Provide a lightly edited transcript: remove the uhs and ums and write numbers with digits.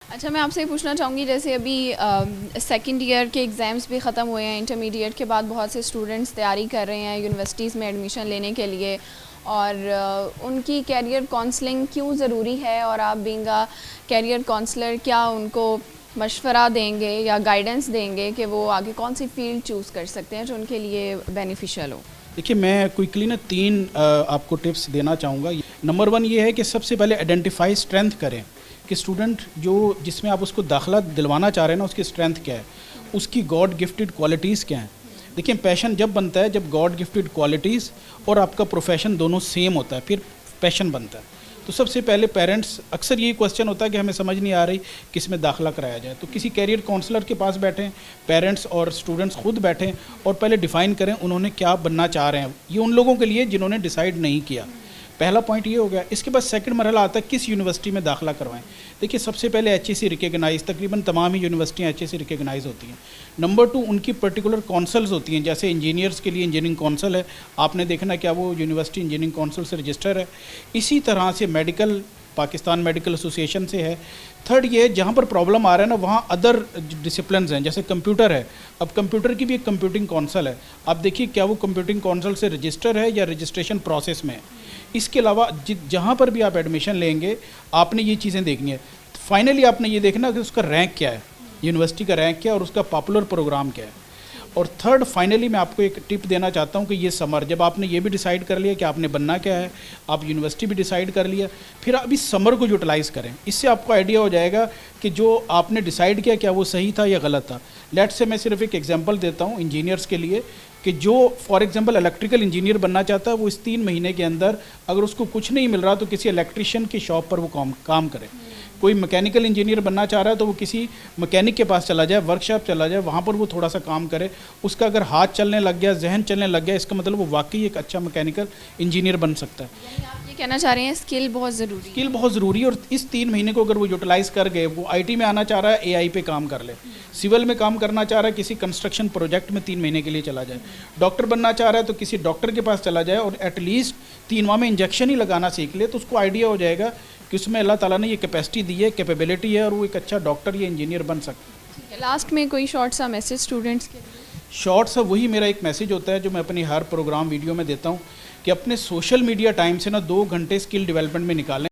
अच्छा, मैं आपसे ये पूछना चाहूँगी, जैसे अभी सेकंड ईयर के एग्ज़ाम्स भी ख़त्म हुए हैं, इंटरमीडिएट के बाद बहुत से स्टूडेंट्स तैयारी कर रहे हैं यूनिवर्सिटीज़ में एडमिशन लेने के लिए, और उनकी कैरियर काउंसलिंग क्यों ज़रूरी है, और आप बीइंग अ कैरियर काउंसलर क्या उनको मशवरा देंगे या गाइडेंस देंगे कि वो आगे कौन सी फ़ील्ड चूज़ कर सकते हैं जो उनके लिए बेनिफिशियल हो? देखिए, मैं क्विकली ना 3 आपको टिप्स देना चाहूँगा। नंबर 1 ये है कि सबसे पहले आइडेंटिफाई स्ट्रेंथ करें कि स्टूडेंट जो जिसमें आप उसको दाखिला दिलवाना चाह रहे हैं ना, उसकी स्ट्रेंथ क्या है, उसकी गॉड गिफ्टेड क्वालिटीज़ क्या हैं। देखिए, पैशन जब बनता है जब गॉड गिफ्टेड क्वालिटीज़ और आपका प्रोफेशन दोनों सेम होता है, फिर पैशन बनता है। तो सबसे पहले पेरेंट्स, अक्सर यही क्वेश्चन होता है कि हमें समझ नहीं आ रही किस में दाखिला कराया जाए, तो किसी कैरियर काउंसलर के पास बैठें, पेरेंट्स और स्टूडेंट्स खुद बैठें और पहले डिफ़ाइन करें उन्होंने क्या बनना चाह रहे हैं। ये उन लोगों के लिए जिन्होंने डिसाइड नहीं किया। पहला पॉइंट ये हो गया। इसके बाद सेकंड मरहला आता है किस यूनिवर्सिटी में दाखिला करवाएं। देखिए, सबसे पहले HEC रिकग्नाइज, तकरीबन तमाम ही यूनिवर्सिटियाँ HEC रिकग्नाइज होती हैं। नंबर 2, उनकी पर्टिकुलर काउंसल्स होती हैं, जैसे इंजीनियर्स के लिए इंजीनियरिंग काउंसिल है, आपने देखना क्या वो यूनिवर्सिटी इंजीनियरिंग काउंसिल से रजिस्टर है। इसी तरह से मेडिकल, पाकिस्तान मेडिकल एसोसिएशन से है। थर्ड ये है, जहाँ पर प्रॉब्लम आ रहा है ना वहाँ अदर डिसिप्लिन्स हैं, जैसे कंप्यूटर है, अब कंप्यूटर की भी एक कंप्यूटिंग काउंसिल है। आप देखिए क्या वो कंप्यूटिंग काउंसिल से रजिस्टर है या रजिस्ट्रेशन प्रोसेस में है। इसके अलावा जहाँ पर भी आप एडमिशन लेंगे आपने ये चीज़ें देखनी है। फाइनली आपने ये देखना कि उसका रैंक क्या है, यूनिवर्सिटी का रैंक क्या है और उसका पॉपुलर प्रोग्राम क्या है। और थर्ड, फाइनली मैं आपको एक टिप देना चाहता हूँ कि ये समर, जब आपने ये भी डिसाइड कर लिया कि आपने बनना क्या है, आप यूनिवर्सिटी भी डिसाइड कर लिया, फिर आप इस समर को यूटिलाइज़ करें। इससे आपको आइडिया हो जाएगा कि जो आपने डिसाइड किया क्या वो सही था या गलत था। लेट्स से मैं सिर्फ एक एग्जांपल देता हूँ इंजीनियर्स के लिए, कि जो फॉर एग्जांपल इलेक्ट्रिकल इंजीनियर बनना चाहता है, वो इस 3 महीने के अंदर अगर उसको कुछ नहीं मिल रहा तो किसी इलेक्ट्रिशियन की शॉप पर वो काम करे। कोई मैकेनिकल इंजीनियर बनना चाह रहा है तो वो किसी मैकेनिक के पास चला जाए, वर्कशॉप चला जाए, वहाँ पर वो थोड़ा सा काम करे। उसका अगर हाथ चलने लग गया, जहन चलने लग गया, इसका मतलब वो वाकई एक अच्छा मैकेनिकल इंजीनियर बन सकता है। यानी आप ये कहना चाह रहे हैं स्किल बहुत ज़रूरी है? स्किल बहुत ज़रूरी है, और इस 3 महीने को अगर वो यूटिलाइज़ कर गए, वो IT में आना चाह रहा है AI पे काम कर ले, सिविल में काम करना चाह रहा है किसी कंस्ट्रक्शन प्रोजेक्ट में 3 महीने के लिए चला जाए, डॉक्टर बनना चाह रहा है तो किसी डॉक्टर के पास चला जाए और एटलीस्ट 3 माह में इंजेक्शन ही लगाना सीख ले, तो उसको आइडिया हो जाएगा कि उसमें अल्लाह ताला ने ये कैपेसिटी दी है, कैपेबिलिटी है, और वो एक अच्छा डॉक्टर या इंजीनियर बन सकता है। ठीक है, लास्ट में कोई शॉर्ट सा मैसेज स्टूडेंट्स के लिए? शॉर्ट सा वही मेरा एक मैसेज होता है जो मैं अपनी हर प्रोग्राम वीडियो में देता हूँ कि अपने सोशल मीडिया टाइम से ना 2 घंटे स्किल डेवलपमेंट में निकालें।